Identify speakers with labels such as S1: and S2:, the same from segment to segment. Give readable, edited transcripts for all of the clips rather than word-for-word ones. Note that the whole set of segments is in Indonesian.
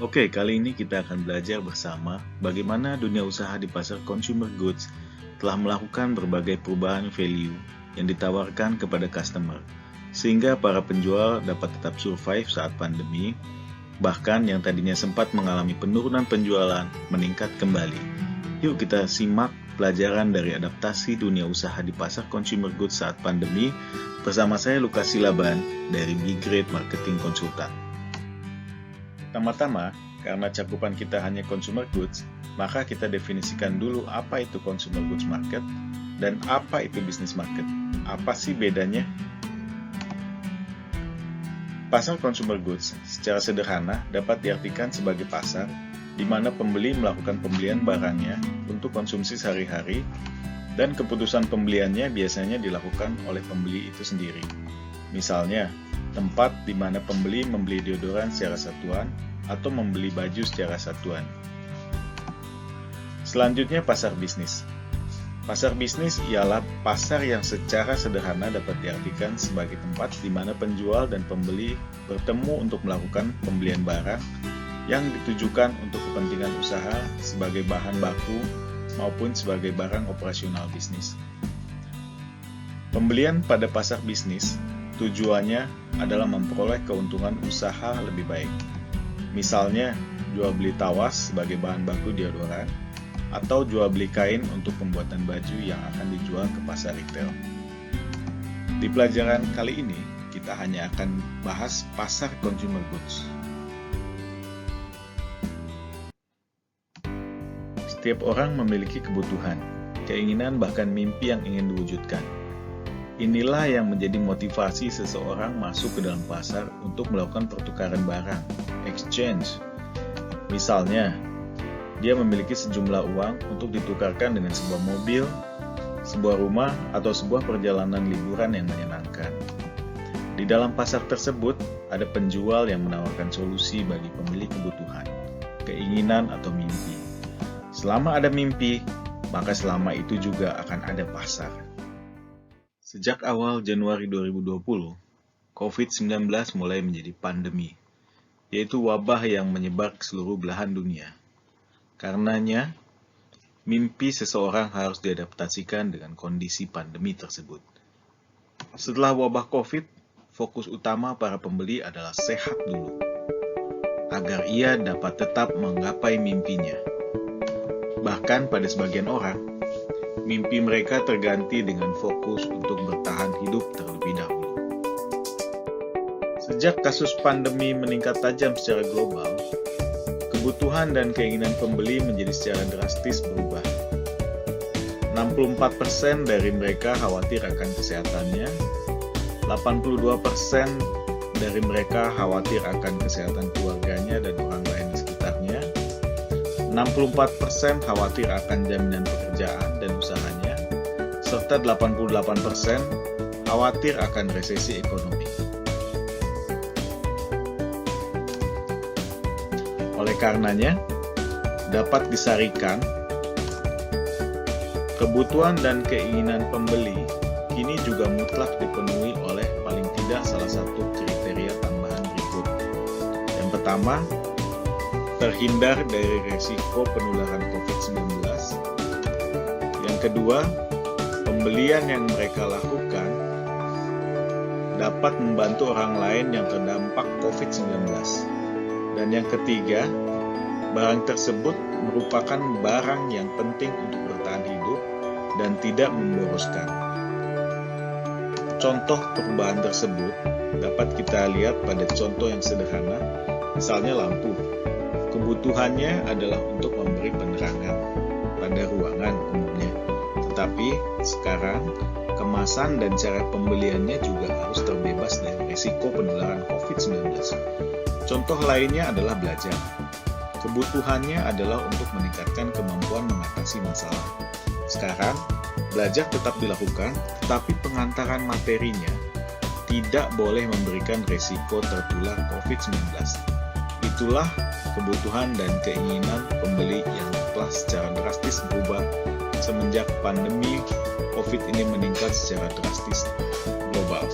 S1: Oke, kali ini kita akan belajar bersama bagaimana dunia usaha di pasar consumer goods telah melakukan berbagai perubahan value yang ditawarkan kepada customer, sehingga para penjual dapat tetap survive saat pandemi, bahkan yang tadinya sempat mengalami penurunan penjualan meningkat kembali. Yuk kita simak pelajaran dari adaptasi dunia usaha di pasar consumer goods saat pandemi bersama saya Lukas Silaban dari B-Grade Marketing Consultant. Pertama-tama, karena cakupan kita hanya consumer goods, maka kita definisikan dulu apa itu consumer goods market dan apa itu business market. Apa sih bedanya? Pasar consumer goods secara sederhana dapat diartikan sebagai pasar di mana pembeli melakukan pembelian barangnya untuk konsumsi sehari-hari dan keputusan pembeliannya biasanya dilakukan oleh pembeli itu sendiri. Misalnya, tempat di mana pembeli membeli deodoran secara satuan atau membeli baju secara satuan. Selanjutnya, pasar bisnis. Pasar bisnis ialah pasar yang secara sederhana dapat diartikan sebagai tempat di mana penjual dan pembeli bertemu untuk melakukan pembelian barang yang ditujukan untuk kepentingan usaha sebagai bahan baku maupun sebagai barang operasional bisnis. Pembelian pada pasar bisnis tujuannya adalah memperoleh keuntungan usaha lebih baik. Misalnya, jual beli tawas sebagai bahan baku deodoran, atau jual beli kain untuk pembuatan baju yang akan dijual ke pasar retail. Di pelajaran kali ini, kita hanya akan bahas pasar consumer goods. Setiap orang memiliki kebutuhan, keinginan bahkan mimpi yang ingin diwujudkan. Inilah yang menjadi motivasi seseorang masuk ke dalam pasar untuk melakukan pertukaran barang, exchange. Misalnya, dia memiliki sejumlah uang untuk ditukarkan dengan sebuah mobil, sebuah rumah, atau sebuah perjalanan liburan yang menyenangkan. Di dalam pasar tersebut, ada penjual yang menawarkan solusi bagi pemilik kebutuhan, keinginan, atau mimpi. Selama ada mimpi, maka selama itu juga akan ada pasar. Sejak awal Januari 2020, COVID-19 mulai menjadi pandemi, yaitu wabah yang menyebar ke seluruh belahan dunia. Karenanya, mimpi seseorang harus diadaptasikan dengan kondisi pandemi tersebut. Setelah wabah COVID, fokus utama para pembeli adalah sehat dulu, agar ia dapat tetap menggapai mimpinya. Bahkan pada sebagian orang, mimpi mereka terganti dengan fokus untuk bertahan hidup terlebih dahulu. Sejak kasus pandemi meningkat tajam secara global, kebutuhan dan keinginan pembeli menjadi secara drastis berubah. 64% dari mereka khawatir akan kesehatannya, 82% dari mereka khawatir akan kesehatan keluarganya dan orang lain di sekitarnya, 64% khawatir akan jaminan pekerjaan dan usahanya, serta 88% khawatir akan resesi ekonomi. Oleh karenanya, dapat disarikan, kebutuhan dan keinginan pembeli kini juga mutlak dipenuhi oleh paling tidak salah satu kriteria tambahan berikut. Yang pertama, terhindar dari resiko penularan COVID-19. Yang kedua, pembelian yang mereka lakukan dapat membantu orang lain yang terdampak COVID-19. Dan yang ketiga, barang tersebut merupakan barang yang penting untuk bertahan hidup dan tidak memboroskan. Contoh perubahan tersebut dapat kita lihat pada contoh yang sederhana, misalnya lampu. Kebutuhannya adalah untuk memberi penerangan pada ruangan umumnya. Tetapi sekarang, kemasan dan cara pembeliannya juga harus terbebas dari risiko penularan COVID-19. Contoh lainnya adalah belajar. Kebutuhannya adalah untuk meningkatkan kemampuan mengatasi masalah. Sekarang, belajar tetap dilakukan, tetapi pengantaran materinya tidak boleh memberikan risiko tertular COVID-19. Itulah kebutuhan dan keinginan pembeli yang telah secara drastis berubah semenjak pandemi COVID ini meningkat secara drastis global.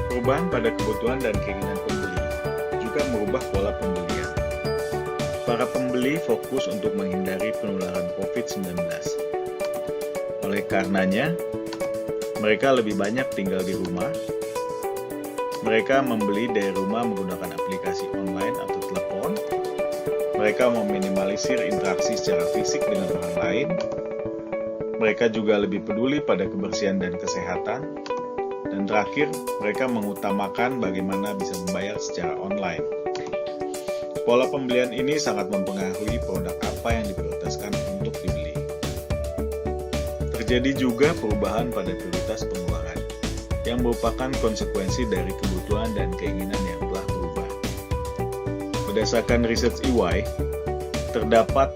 S1: Perubahan pada kebutuhan dan keinginan pembeli juga merubah pola pembelian. Para pembeli fokus untuk menghindari penularan COVID-19. Oleh karenanya, mereka lebih banyak tinggal di rumah. Mereka membeli dari rumah menggunakan aplikasi online atau telepon. Mereka meminimalisir interaksi secara fisik dengan orang lain. Mereka juga lebih peduli pada kebersihan dan kesehatan. Dan terakhir, mereka mengutamakan bagaimana bisa membayar secara online. Pola pembelian ini sangat mempengaruhi produk apa yang diprioritaskan untuk dibeli. Terjadi juga perubahan pada prioritas pengeluaran, yang merupakan konsekuensi dari kebutuhan dan keinginan yang telah berubah. Berdasarkan riset EY, terdapat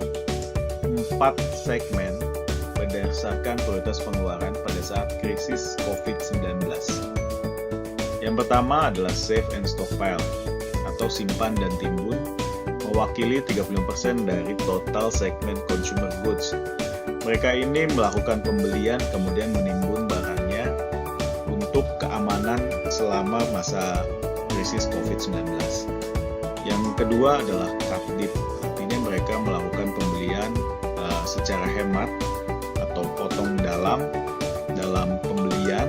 S1: 4 segmen berdasarkan prioritas pengeluaran pada saat krisis COVID-19. Yang pertama adalah save and stockpile, atau simpan dan timbun, mewakili 35% dari total segmen consumer goods. Mereka ini melakukan pembelian kemudian menimbun barangnya untuk keamanan selama masa krisis COVID-19. Yang kedua adalah cut deep, artinya mereka melakukan pembelian secara hemat atau potong dalam pembelian,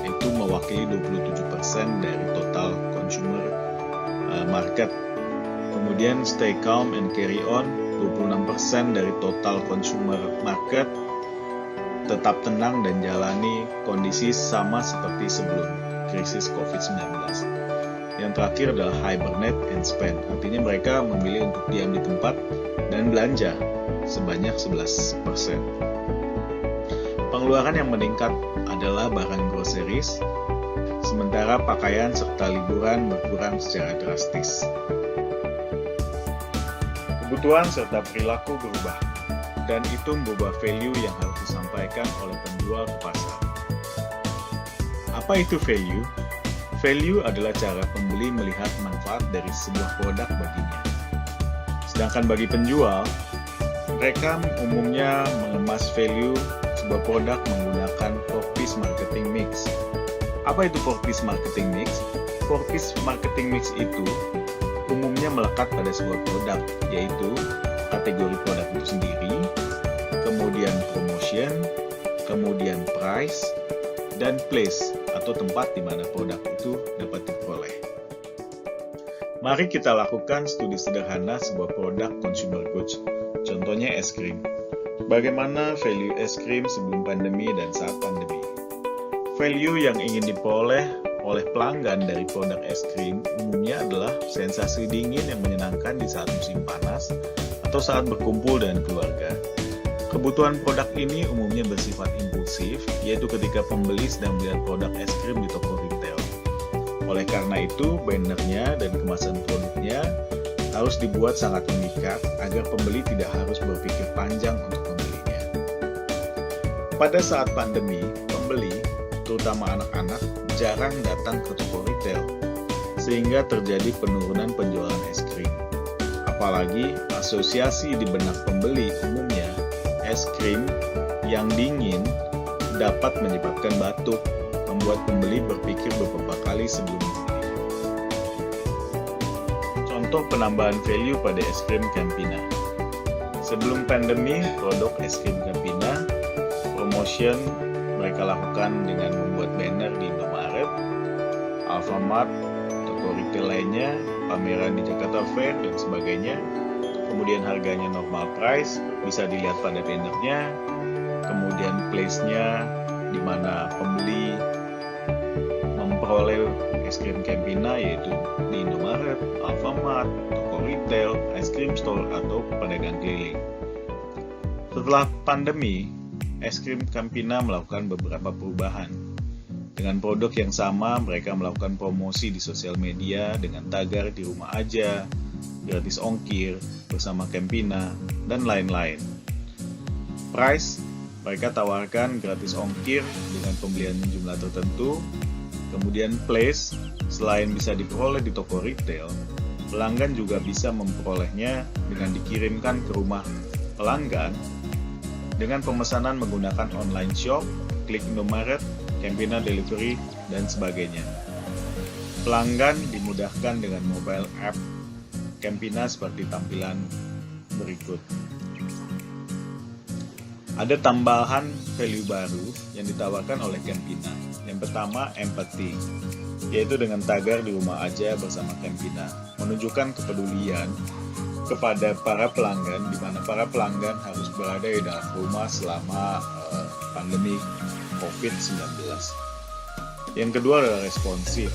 S1: itu mewakili 27% dari total consumer market. Kemudian stay calm and carry on, 26% dari total consumer market, tetap tenang dan jalani kondisi sama seperti sebelum krisis COVID-19. Yang terakhir adalah hibernate and spend, artinya mereka memilih untuk diam di tempat dan belanja sebanyak 11%. Pengeluaran yang meningkat adalah barang groceries, sementara pakaian serta liburan berkurang secara drastis. Kebutuhan serta perilaku berubah, dan itu merubah value yang harus disampaikan oleh penjual ke pasar. Apa itu value? Value adalah cara pembeli melihat manfaat dari sebuah produk baginya. Sedangkan bagi penjual, mereka umumnya mengemas value sebuah produk menggunakan 4-piece marketing mix. Apa itu 4-piece marketing mix? 4-piece marketing mix itu umumnya melekat pada sebuah produk, yaitu kategori produk itu sendiri, kemudian promotion, kemudian price, dan place atau tempat di mana produk itu dapat diperoleh. Mari kita lakukan studi sederhana sebuah produk consumer goods, contohnya es krim. Bagaimana value es krim sebelum pandemi dan saat pandemi? Value yang ingin diperoleh oleh pelanggan dari produk es krim umumnya adalah sensasi dingin yang menyenangkan di saat musim panas atau saat berkumpul dengan keluarga. Kebutuhan produk ini umumnya bersifat impulsif, yaitu ketika pembeli sedang melihat produk es krim di toko retail. Oleh karena itu, bannernya dan kemasan produknya harus dibuat sangat memikat agar pembeli tidak harus berpikir panjang untuk membelinya. Pada saat pandemi, pembeli, terutama anak-anak, jarang datang ke toko retail, sehingga terjadi penurunan penjualan es krim. Apalagi asosiasi di benak pembeli umumnya, es krim yang dingin dapat menyebabkan batuk, membuat pembeli berpikir beberapa kali sebelum membeli. Contoh penambahan value pada es krim Campina. Sebelum pandemi, produk es krim Campina, promotion mereka lakukan dengan membuat banner di Indomaret, Alfamart, toko retail lainnya, pameran di Jakarta Fair, dan sebagainya. Kemudian harganya normal price, bisa dilihat pada bannernya. Kemudian place-nya, di mana pembeli memperoleh es krim Campina, yaitu di Indomaret, Alfamart, toko retail, ice cream store, atau pedagang keliling. Setelah pandemi, es krim Campina melakukan beberapa perubahan. Dengan produk yang sama, mereka melakukan promosi di sosial media dengan tagar di rumah aja, gratis ongkir, bersama Campina, dan lain-lain. Price, mereka tawarkan gratis ongkir dengan pembelian jumlah tertentu. Kemudian place, selain bisa diperoleh di toko retail, pelanggan juga bisa memperolehnya dengan dikirimkan ke rumah pelanggan dengan pemesanan menggunakan online shop, klik Indomaret, Campina Delivery, dan sebagainya. Pelanggan dimudahkan dengan mobile app Campina seperti tampilan berikut. Ada tambahan value baru yang ditawarkan oleh Campina. Yang pertama, empathy, yaitu dengan tagar di rumah aja bersama Campina, menunjukkan kepedulian kepada para pelanggan, di mana para pelanggan harus berada di dalam rumah selama pandemi COVID-19. Yang kedua adalah responsif.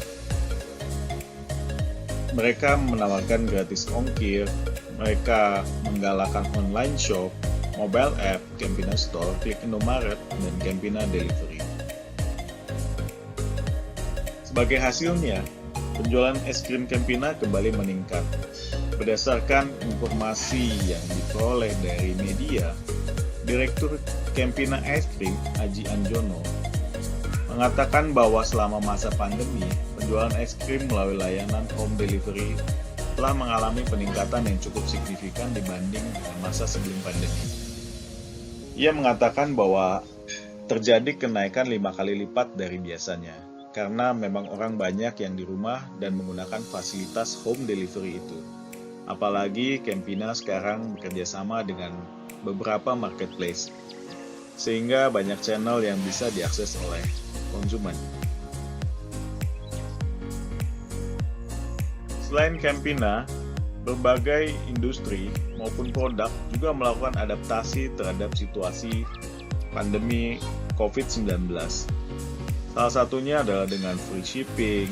S1: Mereka menawarkan gratis ongkir, mereka menggalakkan online shop, mobile app, Campina Store, Klik Indomaret, dan Campina Delivery. Sebagai hasilnya, penjualan es krim Campina kembali meningkat. Berdasarkan informasi yang diperoleh dari media, Direktur Campina Es Krim, Aji Anjono, mengatakan bahwa selama masa pandemi, penjualan es krim melalui layanan home delivery telah mengalami peningkatan yang cukup signifikan dibanding dengan masa sebelum pandemi. Ia mengatakan bahwa terjadi kenaikan 5 kali lipat dari biasanya, karena memang orang banyak yang di rumah dan menggunakan fasilitas home delivery itu. Apalagi Campina sekarang bekerja sama dengan beberapa marketplace, sehingga banyak channel yang bisa diakses oleh konsumen. Selain Campina, berbagai industri maupun produk juga melakukan adaptasi terhadap situasi pandemi COVID-19. Salah satunya adalah dengan free shipping,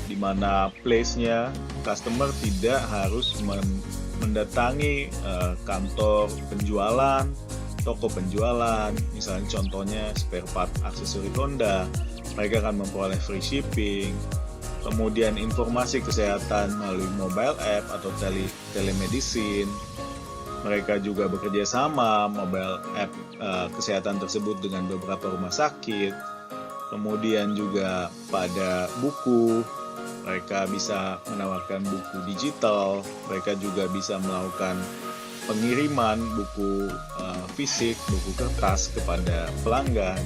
S1: di mana place-nya customer tidak harus mendatangi kantor penjualan, toko penjualan, misalnya contohnya spare part aksesori Honda, mereka akan memperoleh free shipping. Kemudian informasi kesehatan melalui mobile app atau telemedicine. Mereka juga bekerja sama mobile app kesehatan tersebut dengan beberapa rumah sakit. Kemudian juga pada buku, mereka bisa menawarkan buku digital. Mereka juga bisa melakukan pengiriman buku fisik, buku kertas kepada pelanggan.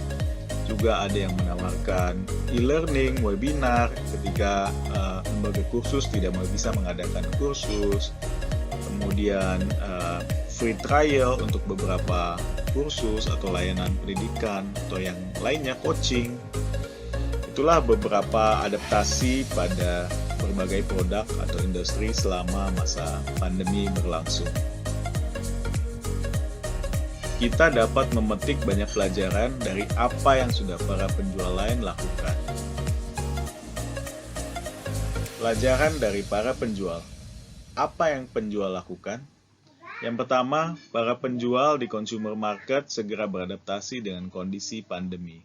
S1: Juga ada yang menawarkan e-learning, webinar ketika lembaga kursus tidak bisa mengadakan kursus. Kemudian free trial untuk beberapa kursus atau layanan pendidikan atau yang lainnya, coaching. Itulah beberapa adaptasi pada berbagai produk atau industri selama masa pandemi berlangsung. Kita dapat memetik banyak pelajaran dari apa yang sudah para penjual lain lakukan. Pelajaran dari para penjual. Apa yang penjual lakukan? Yang pertama, para penjual di consumer market segera beradaptasi dengan kondisi pandemi.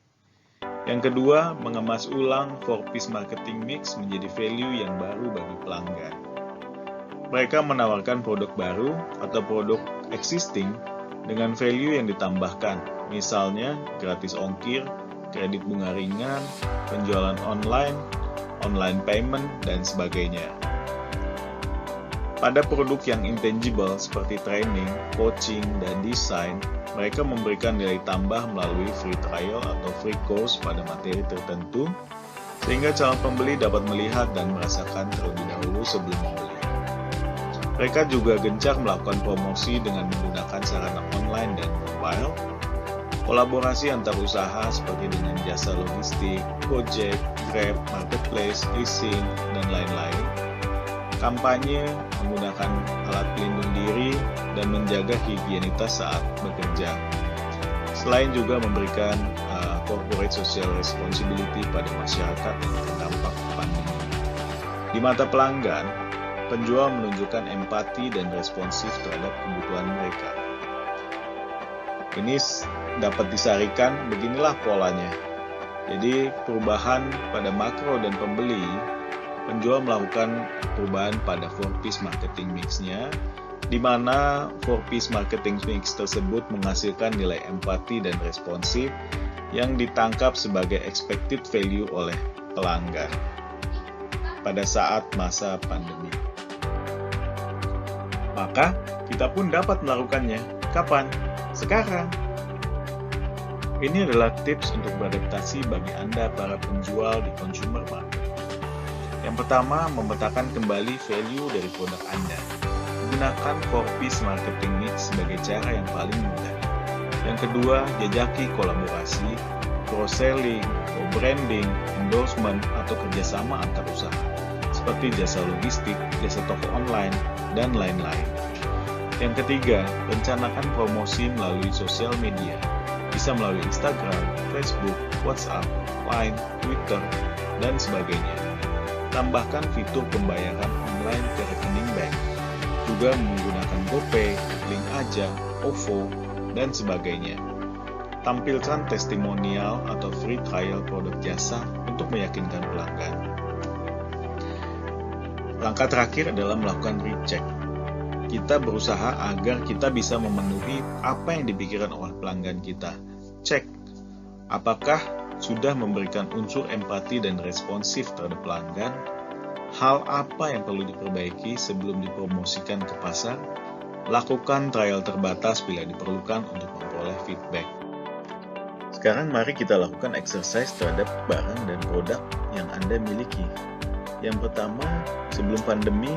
S1: Yang kedua, mengemas ulang 4-piece marketing mix menjadi value yang baru bagi pelanggan. Mereka menawarkan produk baru atau produk existing dengan value yang ditambahkan, misalnya gratis ongkir, kredit bunga ringan, penjualan online, online payment, dan sebagainya. Pada produk yang intangible seperti training, coaching, dan desain, mereka memberikan nilai tambah melalui free trial atau free course pada materi tertentu, sehingga calon pembeli dapat melihat dan merasakan terlebih dahulu sebelum membeli. Mereka juga gencar melakukan promosi dengan menggunakan sarana online dan mobile, kolaborasi antar usaha seperti dengan jasa logistik, Gojek, Grab, Marketplace, leasing, dan lain-lain, kampanye menggunakan alat pelindung diri, dan menjaga higienitas saat bekerja. Selain juga memberikan corporate social responsibility pada masyarakat yang terdampak pandemi. Di mata pelanggan, penjual menunjukkan empati dan responsif terhadap kebutuhan mereka. Ini dapat disarikan, beginilah polanya. Jadi perubahan pada makro dan pembeli, penjual melakukan perubahan pada 4-piece marketing mix-nya, di mana 4-piece marketing mix tersebut menghasilkan nilai empati dan responsif yang ditangkap sebagai expected value oleh pelanggan pada saat masa pandemi. Maka, kita pun dapat melakukannya. Kapan? Sekarang. Ini adalah tips untuk beradaptasi bagi Anda para penjual di consumer market. Yang pertama, memetakan kembali value dari produk Anda. Gunakan 4Ps marketing mix sebagai cara yang paling mudah. Yang kedua, jajaki kolaborasi, cross-selling, co-branding, endorsement, atau kerjasama antar usaha, seperti jasa logistik, jasa toko online, dan lain-lain. Yang ketiga, rencanakan promosi melalui sosial media, bisa melalui Instagram, Facebook, WhatsApp, Line, Twitter, dan sebagainya. Tambahkan fitur pembayaran online ke rekening bank, juga menggunakan GoPay, Link Aja, OVO, dan sebagainya. Tampilkan testimonial atau free trial produk jasa untuk meyakinkan pelanggan. Langkah terakhir adalah melakukan recheck. Kita berusaha agar kita bisa memenuhi apa yang dipikirkan oleh pelanggan kita. Cek, apakah sudah memberikan unsur empati dan responsif terhadap pelanggan? Hal apa yang perlu diperbaiki sebelum dipromosikan ke pasar? Lakukan trial terbatas bila diperlukan untuk memperoleh feedback. Sekarang mari kita lakukan exercise terhadap barang dan produk yang Anda miliki. Yang pertama, sebelum pandemi,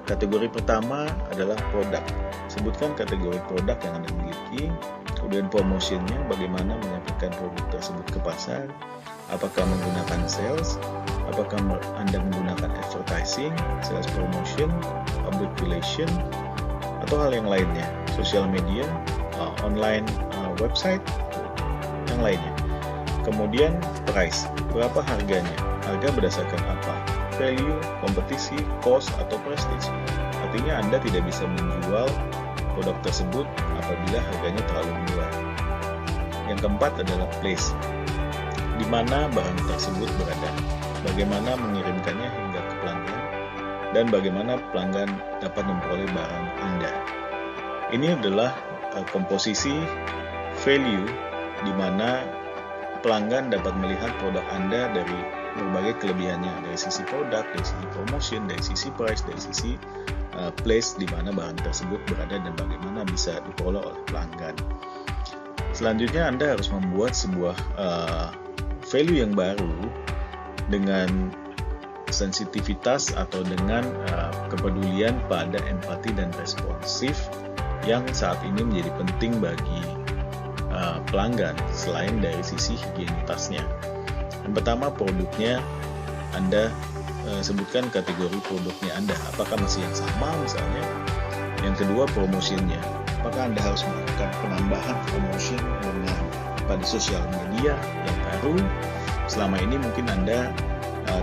S1: kategori pertama adalah produk. Sebutkan kategori produk yang Anda miliki, kemudian promotionnya, bagaimana menyampaikan produk tersebut ke pasar, apakah menggunakan sales, apakah Anda menggunakan advertising, sales promotion, public relation, atau hal yang lainnya, social media, online website, yang lainnya. Kemudian price, berapa harganya, harga berdasarkan apa, value, kompetisi, cost, atau prestige. Artinya Anda tidak bisa menjual produk tersebut apabila harganya terlalu murah. Yang keempat adalah place, di mana barang tersebut berada, bagaimana mengirimkannya hingga ke pelanggan, dan bagaimana pelanggan dapat memperoleh barang Anda. Ini adalah komposisi value di mana pelanggan dapat melihat produk Anda dari berbagai kelebihannya, dari sisi produk, dari sisi promotion, dari sisi price, dari sisi place di mana barang tersebut berada dan bagaimana bisa diperoleh oleh pelanggan. Selanjutnya Anda harus membuat sebuah value yang baru dengan sensitivitas atau dengan kepedulian pada empati dan responsif yang saat ini menjadi penting bagi pelanggan selain dari sisi higienitasnya. Yang pertama, produknya Anda sebutkan kategori produknya Anda, apakah masih yang sama misalnya. Yang kedua, promosinya, apakah Anda harus melakukan penambahan promotion dengan pada sosial media yang baru. Selama ini mungkin Anda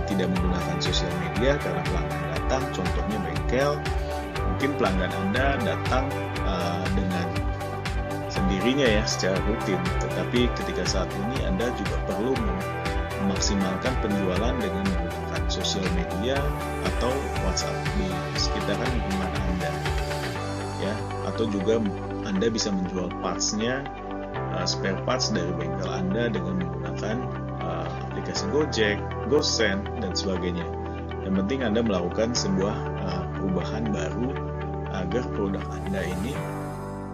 S1: tidak menggunakan sosial media karena pelanggan datang, contohnya bengkel, mungkin pelanggan Anda datang dengan sendirinya ya secara rutin, tetapi ketika saat ini Anda juga perlu memaksimalkan penjualan dengan menggunakan sosial media atau WhatsApp di sekitaran lingkungan Anda, ya, atau juga Anda bisa menjual parts-nya, spare parts dari bengkel Anda dengan menggunakan aplikasi Gojek, GoSend, dan sebagainya. Yang penting Anda melakukan sebuah perubahan baru agar produk Anda ini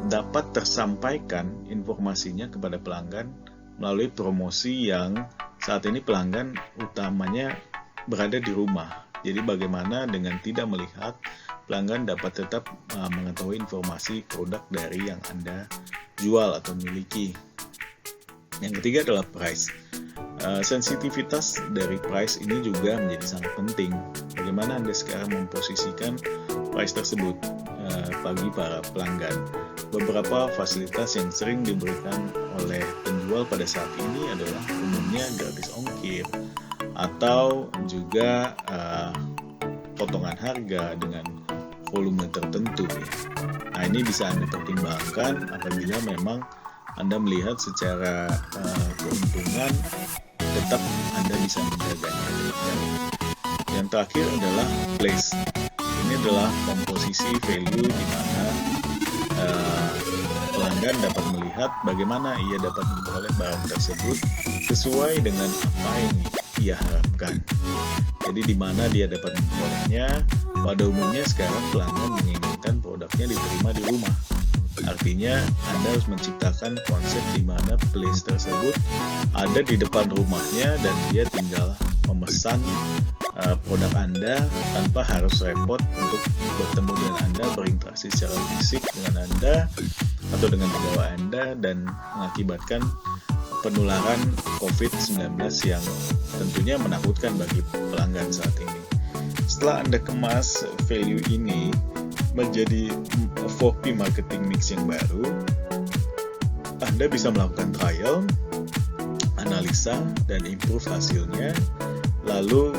S1: dapat tersampaikan informasinya kepada pelanggan melalui promosi yang saat ini pelanggan utamanya berada di rumah. Jadi bagaimana dengan tidak melihat, pelanggan dapat tetap mengetahui informasi produk dari yang Anda jual atau miliki. Yang ketiga adalah price. Sensitivitas dari price ini juga menjadi sangat penting. Bagaimana Anda sekarang memposisikan price tersebut bagi para pelanggan. Beberapa fasilitas yang sering diberikan oleh penjual pada saat ini adalah umumnya gratis ongkir atau juga potongan harga dengan volume tertentu ya. Nah, ini bisa Anda pertimbangkan apabila memang Anda melihat secara keuntungan tetap Anda bisa menjaganya. Yang terakhir adalah place. Ini adalah komposisi value di mana pelanggan dapat melihat bagaimana ia dapat memperoleh barang tersebut sesuai dengan apa yang ia harapkan. Jadi di mana dia dapat memperolehnya. Pada umumnya sekarang pelanggan menginginkan produknya diterima di rumah. Artinya Anda harus menciptakan konsep di mana place tersebut ada di depan rumahnya dan dia tinggal memesan produk Anda tanpa harus repot untuk bertemu dengan Anda, berinteraksi secara fisik dengan Anda atau dengan pegawai Anda, dan mengakibatkan penularan COVID-19 yang tentunya menakutkan bagi pelanggan saat ini. Setelah Anda kemas value ini menjadi 4P marketing mix yang baru, Anda bisa melakukan trial, analisa, dan improve hasilnya. Lalu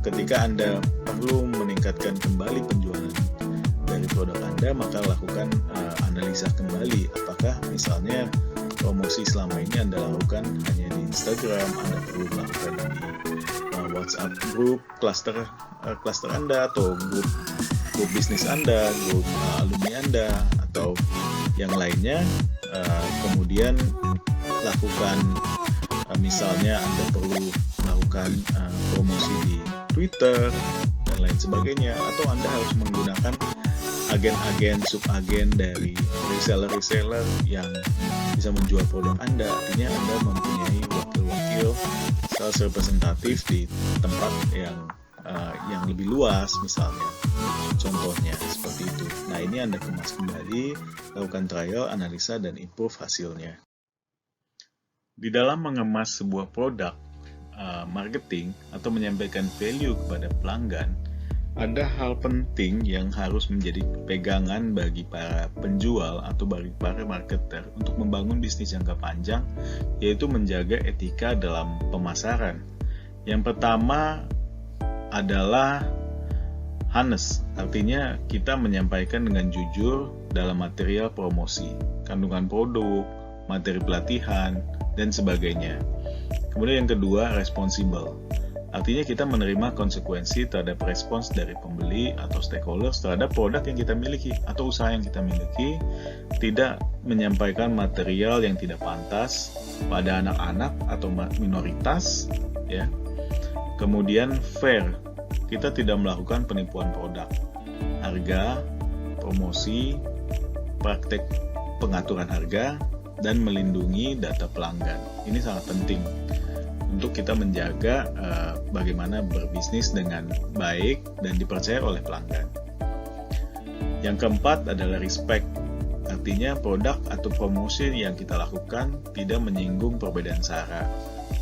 S1: ketika Anda perlu meningkatkan kembali penjualan dari produk Anda, maka lakukan analisa kembali. Apakah misalnya promosi selama ini Anda lakukan hanya di Instagram, Anda perlu melakukan di WhatsApp grup cluster Anda, atau grup bisnis Anda, grup alumni Anda, atau yang lainnya. Kemudian lakukan misalnya Anda perlu melakukan promosi di Twitter dan lain sebagainya, atau Anda harus menggunakan agen-agen, subagen dari reseller yang bisa menjual produk Anda. Artinya Anda mempunyai wakil-wakil sales representatif di tempat yang lebih luas, misalnya contohnya seperti itu. Nah, ini Anda kemas kembali, lakukan trial, analisa, dan improve hasilnya. Di dalam mengemas sebuah produk marketing atau menyampaikan value kepada pelanggan, ada hal penting yang harus menjadi pegangan bagi para penjual atau bagi para marketer untuk membangun bisnis jangka panjang, yaitu menjaga etika dalam pemasaran. Yang pertama adalah honest, artinya kita menyampaikan dengan jujur dalam material promosi, kandungan produk, materi pelatihan, dan sebagainya. Kemudian yang kedua, responsible. Artinya kita menerima konsekuensi terhadap respons dari pembeli atau stakeholders terhadap produk yang kita miliki atau usaha yang kita miliki, tidak menyampaikan material yang tidak pantas pada anak-anak atau minoritas, ya. Kemudian fair, kita tidak melakukan penipuan produk, harga, promosi, praktek pengaturan harga, dan melindungi data pelanggan. Ini sangat penting untuk kita menjaga bagaimana berbisnis dengan baik dan dipercaya oleh pelanggan. Yang keempat adalah respect. Artinya produk atau promosi yang kita lakukan tidak menyinggung perbedaan sara.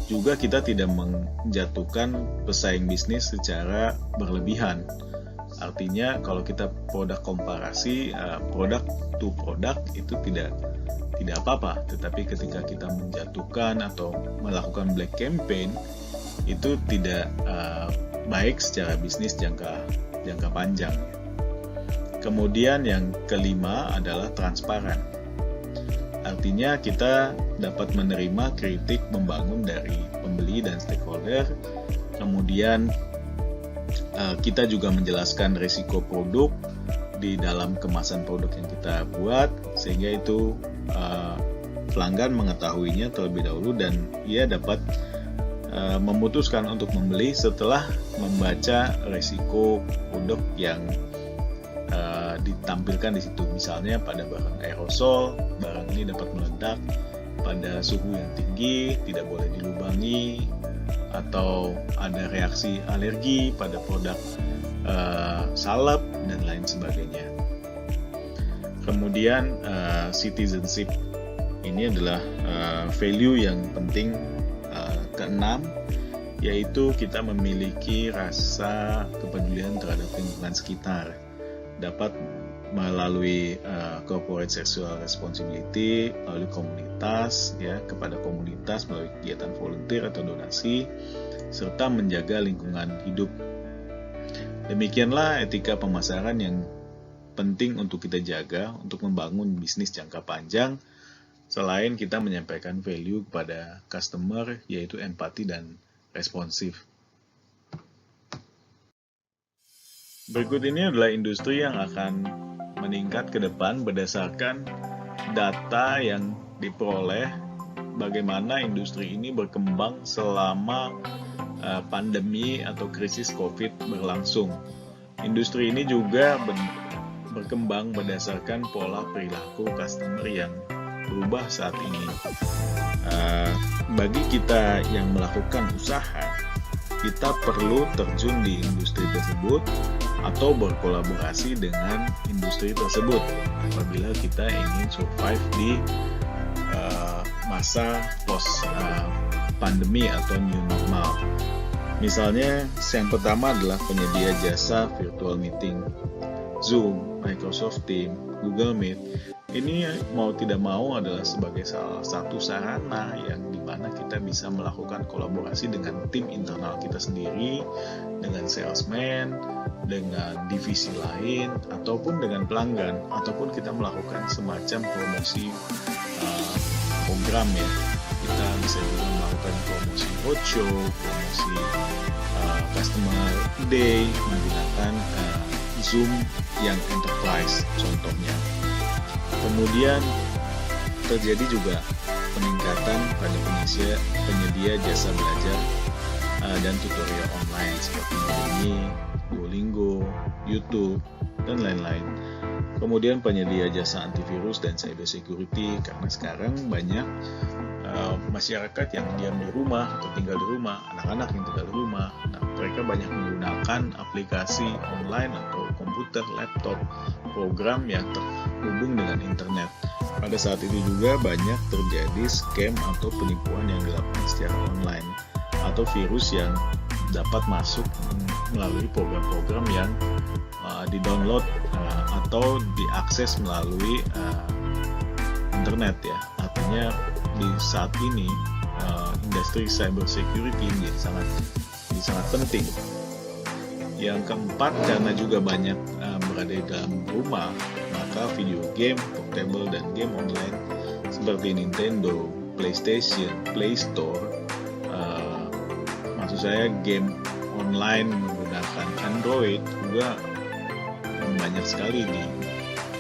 S1: Juga kita tidak menjatuhkan pesaing bisnis secara berlebihan. Artinya kalau kita produk komparasi, produk to produk itu tidak apa-apa, tetapi ketika kita menjatuhkan atau melakukan black campaign, itu tidak baik secara bisnis jangka panjang. Kemudian yang kelima adalah transparan. Artinya kita dapat menerima kritik membangun dari pembeli dan stakeholder. Kemudian kita juga menjelaskan risiko produk di dalam kemasan produk yang kita buat, sehingga itu pelanggan mengetahuinya terlebih dahulu dan ia dapat memutuskan untuk membeli setelah membaca risiko produk yang ditampilkan di situ. Misalnya pada bahan aerosol, barang ini dapat meledak pada suhu yang tinggi, tidak boleh dilubangi, atau ada reaksi alergi pada produk salep dan lain sebagainya. Kemudian citizenship, ini adalah value yang penting keenam, yaitu kita memiliki rasa kepedulian terhadap lingkungan sekitar, dapat melalui corporate social responsibility, melalui komunitas, ya, kepada komunitas melalui kegiatan volunteer atau donasi, serta menjaga lingkungan hidup. Demikianlah etika pemasaran yang penting untuk kita jaga untuk membangun bisnis jangka panjang, selain kita menyampaikan value kepada customer, yaitu empati dan responsif. Berikut ini adalah industri yang akan meningkat ke depan berdasarkan data yang diperoleh bagaimana industri ini berkembang selama pandemi atau krisis COVID berlangsung. Industri ini juga berkembang berdasarkan pola perilaku customer yang berubah saat ini. Bagi kita yang melakukan usaha, kita perlu terjun di industri tersebut atau berkolaborasi dengan industri tersebut apabila kita ingin survive di masa post pandemi atau new normal. Misalnya, yang pertama adalah penyedia jasa virtual meeting, Zoom, Microsoft Teams, Google Meet. Ini mau tidak mau adalah sebagai salah satu sarana yang dimana kita bisa melakukan kolaborasi dengan tim internal kita sendiri, dengan salesman, dengan divisi lain, ataupun dengan pelanggan, ataupun kita melakukan semacam promosi program ya. Kita bisa juga melakukan promosi roadshow, promosi customer day menggunakan Zoom yang enterprise contohnya. Kemudian terjadi juga peningkatan pada penyedia jasa belajar dan tutorial online seperti Udemy, Duolingo, YouTube, dan lain-lain. Kemudian penyedia jasa antivirus dan cyber security, karena sekarang banyak masyarakat yang diam di rumah atau tinggal di rumah, anak-anak yang tinggal di rumah. Nah, mereka banyak menggunakan aplikasi online atau komputer, laptop, program yang terhubung dengan internet. Pada saat itu juga banyak terjadi scam atau penipuan yang dilakukan secara online atau virus yang dapat masuk melalui program-program yang di-download atau diakses melalui internet ya. Artinya di saat ini industri cyber security menjadi sangat penting. Yang keempat, karena juga banyak berada di dalam rumah, maka video game portable dan game online seperti Nintendo, PlayStation, Play Store, maksud saya game online menggunakan Android juga banyak sekali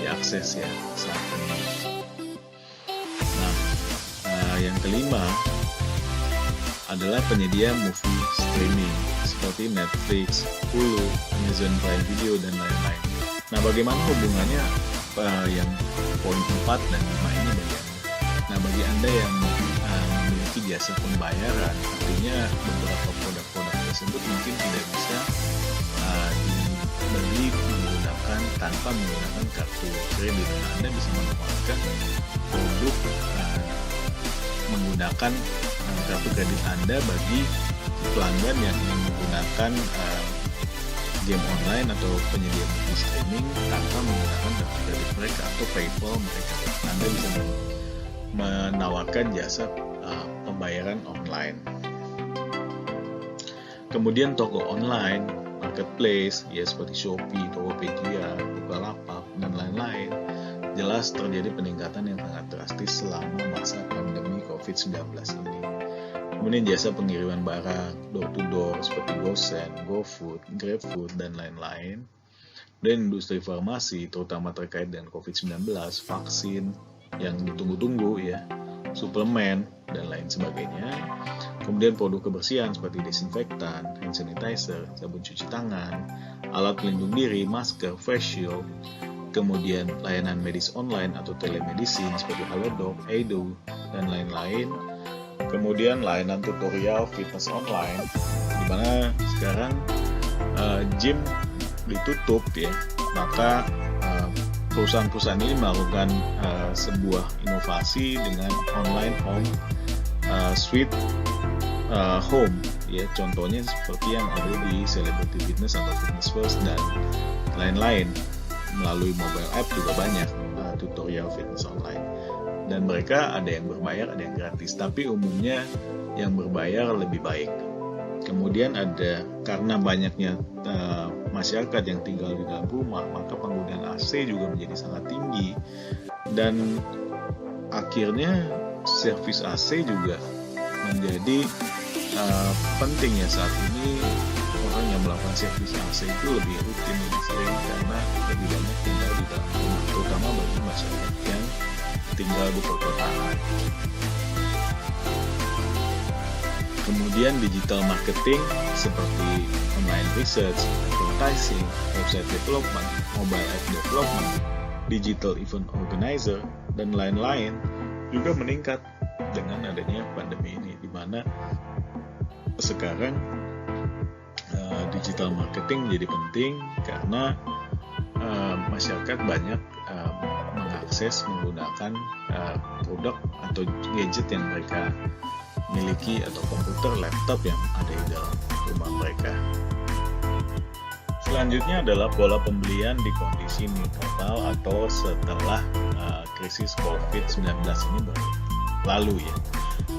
S1: diakses ya saat ini. Nah, yang kelima adalah penyedia movie streaming seperti Netflix, Hulu, Amazon Prime Video, dan lain-lain. Nah, bagaimana hubungannya yang poin 4 dan 5 ini bagi Anda? Nah, bagi Anda yang memiliki jasa pembayaran, artinya beberapa produk-produk tersebut mungkin tidak bisa dibeli tanpa menggunakan kartu kredit. Nah, Anda bisa menawarkan produk menggunakan kartu kredit Anda bagi pelanggan yang ingin menggunakan game online atau penyedia movie streaming tanpa menggunakan kartu kredit mereka atau PayPal mereka. Anda bisa menawarkan jasa pembayaran online. Kemudian toko online, marketplace, ya seperti Shopee, Tokopedia, Bukalapak, dan lain-lain, jelas terjadi peningkatan yang sangat drastis selama masa pandemi COVID-19 ini. Kemudian jasa pengiriman barang, door-to-door seperti GoSend, GoFood, GrabFood, dan lain-lain. Dan industri farmasi, terutama terkait dengan COVID-19, vaksin yang ditunggu-tunggu ya, suplemen, dan lain sebagainya. Kemudian produk kebersihan seperti desinfektan, hand sanitizer, sabun cuci tangan, alat pelindung diri, masker, face shield. Kemudian layanan medis online atau telemedicine seperti Halodoc, Aido, dan lain-lain. Kemudian layanan tutorial fitness online, di mana sekarang gym ditutup ya, maka perusahaan-perusahaan ini melakukan sebuah inovasi dengan online home suite home ya, contohnya seperti yang ada di Celebrity Fitness atau Fitness First dan lain-lain. Melalui mobile app juga banyak tutorial fitness online, dan mereka ada yang berbayar, ada yang gratis, tapi umumnya yang berbayar lebih baik. Kemudian ada, karena banyaknya masyarakat yang tinggal di dalam rumah, maka penggunaan AC juga menjadi sangat tinggi, dan akhirnya servis AC juga menjadi penting ya. Saat ini orang yang melakukan servis AC itu lebih rutin, lebih sering, karena lebih banyak tinggal di dalam rumah, terutama bagi masyarakat yang tinggal di perkotaan. Kemudian digital marketing seperti online research, advertising, website development, mobile app development, digital event organizer, dan lain-lain juga meningkat dengan adanya pandemi ini, di mana sekarang digital marketing jadi penting karena masyarakat banyak mengakses menggunakan produk atau gadget yang mereka miliki atau komputer, laptop yang ada di dalam rumah mereka. Selanjutnya adalah pola pembelian di kondisi new normal atau setelah krisis COVID-19 ini berlalu ya.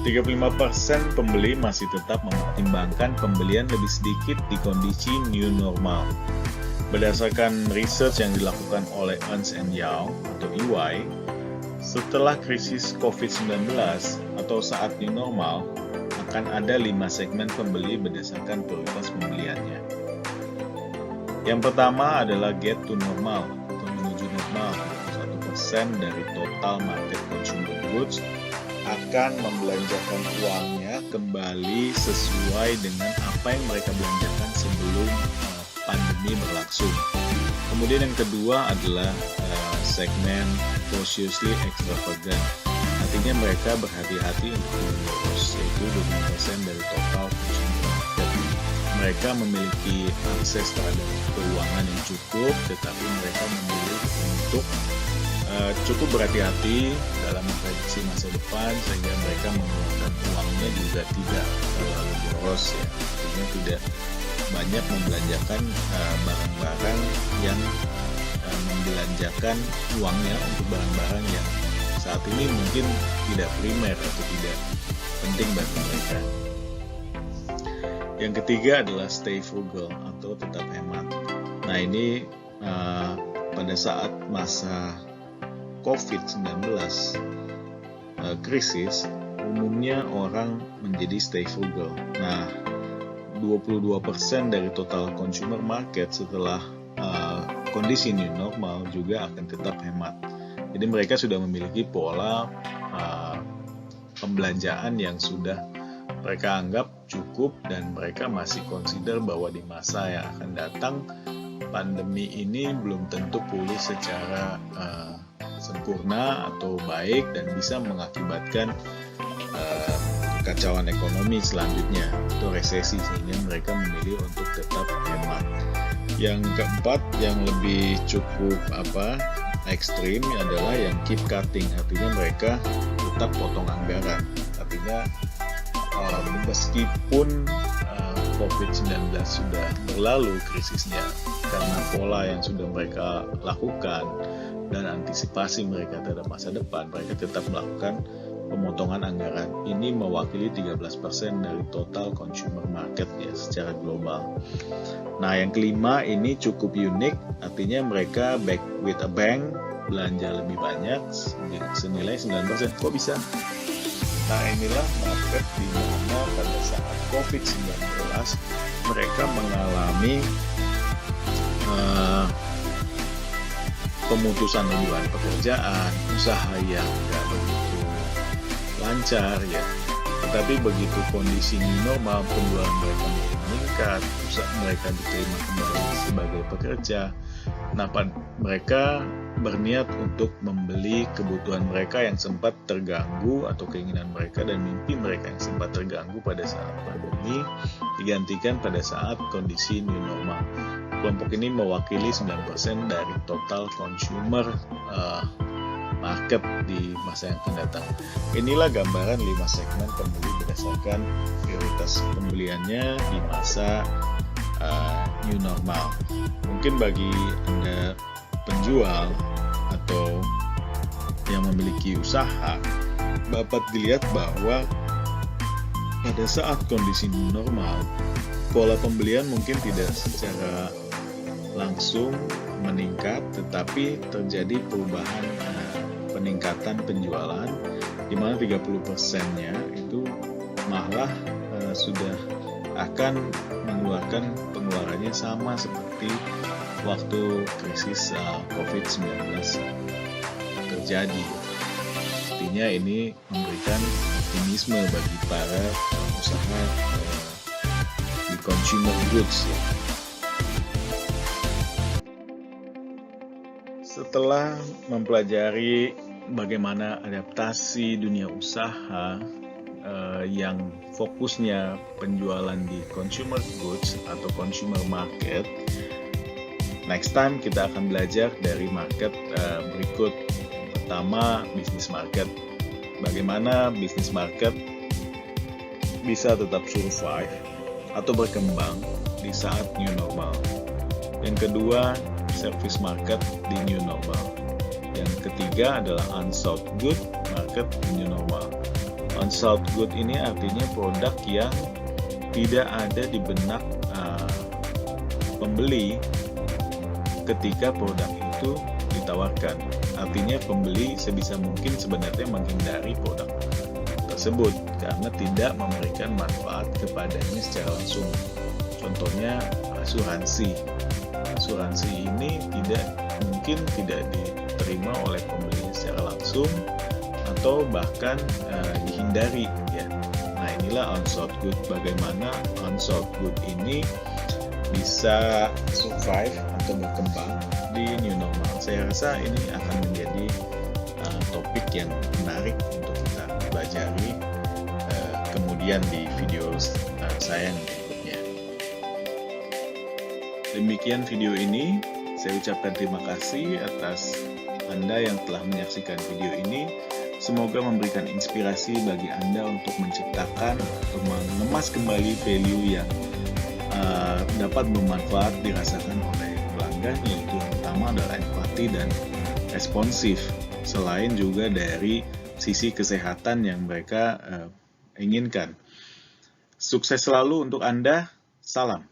S1: 35% pembeli masih tetap mempertimbangkan pembelian lebih sedikit di kondisi new normal. Berdasarkan research yang dilakukan oleh Ernst & Young atau EY, setelah krisis COVID-19 atau saat new normal, akan ada 5 segmen pembeli berdasarkan prioritas pembeliannya. Yang pertama adalah get to normal atau menuju normal. 1% dari total market consumer goods akan membelanjakan uangnya kembali sesuai dengan apa yang mereka belanjakan sebelum pandemi berlangsung. Kemudian yang kedua adalah segmen cautiously extravagant. Artinya mereka berhati-hati untuk boros, yaitu 20% dari total consumer market. Mereka memiliki akses terhadap keuangan yang cukup, tetapi mereka memilih untuk cukup berhati-hati dalam memprediksi masa depan, sehingga mereka mengeluarkan uangnya juga tidak terlalu boros ya. Artinya tidak banyak membelanjakan barang-barang yang membelanjakan uangnya untuk barang-barang yang saat ini mungkin tidak primer atau tidak penting bagi mereka. Yang ketiga adalah stay frugal atau tetap hemat. Nah ini pada saat masa COVID-19 krisis, umumnya orang menjadi stay frugal. Nah, 22% dari total consumer market setelah kondisi new normal juga akan tetap hemat. Jadi mereka sudah memiliki pola pembelanjaan yang sudah mereka anggap cukup dan mereka masih consider bahwa di masa yang akan datang pandemi ini belum tentu pulih secara sempurna atau baik dan bisa mengakibatkan kekacauan ekonomi selanjutnya atau resesi, sehingga mereka memilih untuk tetap hemat. Yang keempat yang lebih cukup ekstrim adalah yang keep cutting, artinya mereka tetap potong anggaran. Artinya meskipun COVID-19 sudah berlalu krisisnya, karena pola yang sudah mereka lakukan dan antisipasi mereka terhadap masa depan, mereka tetap melakukan pemotongan anggaran. Ini mewakili 13% dari total consumer market ya secara global. Nah yang kelima ini cukup unik, artinya mereka back with a bang, belanja lebih banyak senilai 9%. Kok bisa? Nah inilah market di mana pada saat COVID-19 mereka mengalami pemutusan hubungan pekerjaan, usaha yang tidak begitu lancar ya. Tetapi begitu kondisi new normal, penjualan mereka meningkat, usaha mereka diterima kembali sebagai pekerja. Nah, mereka berniat untuk membeli kebutuhan mereka yang sempat terganggu atau keinginan mereka dan mimpi mereka yang sempat terganggu pada saat pandemi digantikan pada saat kondisi new normal. Kelompok ini mewakili 9% dari total consumer market di masa yang akan datang. Inilah gambaran 5 segmen pembeli berdasarkan prioritas pembeliannya di masa new normal. Mungkin bagi Anda penjual atau yang memiliki usaha, dapat dilihat bahwa pada saat kondisi new normal, pola pembelian mungkin tidak secara langsung meningkat, tetapi terjadi perubahan peningkatan penjualan, di mana 30%-nya itu malah sudah akan mengeluarkan pengeluarannya sama seperti waktu krisis COVID-19 terjadi. Artinya ini memberikan optimisme bagi para usaha di consumer goods ya. Setelah mempelajari bagaimana adaptasi dunia usaha yang fokusnya penjualan di consumer goods atau consumer market, next time kita akan belajar dari market berikut. Pertama, business market. Bagaimana business market bisa tetap survive atau berkembang di saat new normal. Yang kedua, service market di new normal. Yang ketiga adalah unsold good market di new normal. Unsold good ini artinya produk yang tidak ada di benak pembeli ketika produk itu ditawarkan. Artinya pembeli sebisa mungkin sebenarnya menghindari produk tersebut karena tidak memberikan manfaat kepadanya secara langsung. Contohnya asuransi. Asuransi ini mungkin tidak diterima oleh pembeli secara langsung atau bahkan dihindari ya. Nah, inilah unsold good. Bagaimana unsold good ini bisa survive atau berkembang di new normal. Saya rasa ini akan menjadi topik yang menarik untuk kita pelajari kemudian di video saya yang berikutnya. Demikian video ini. Saya ucapkan terima kasih atas Anda yang telah menyaksikan video ini. Semoga memberikan inspirasi bagi Anda untuk menciptakan atau mengemas kembali value yang dapat bermanfaat dirasakan oleh pelanggan, yaitu yang pertama adalah empati dan responsif, selain juga dari sisi kesehatan yang mereka inginkan. Sukses selalu untuk Anda, salam.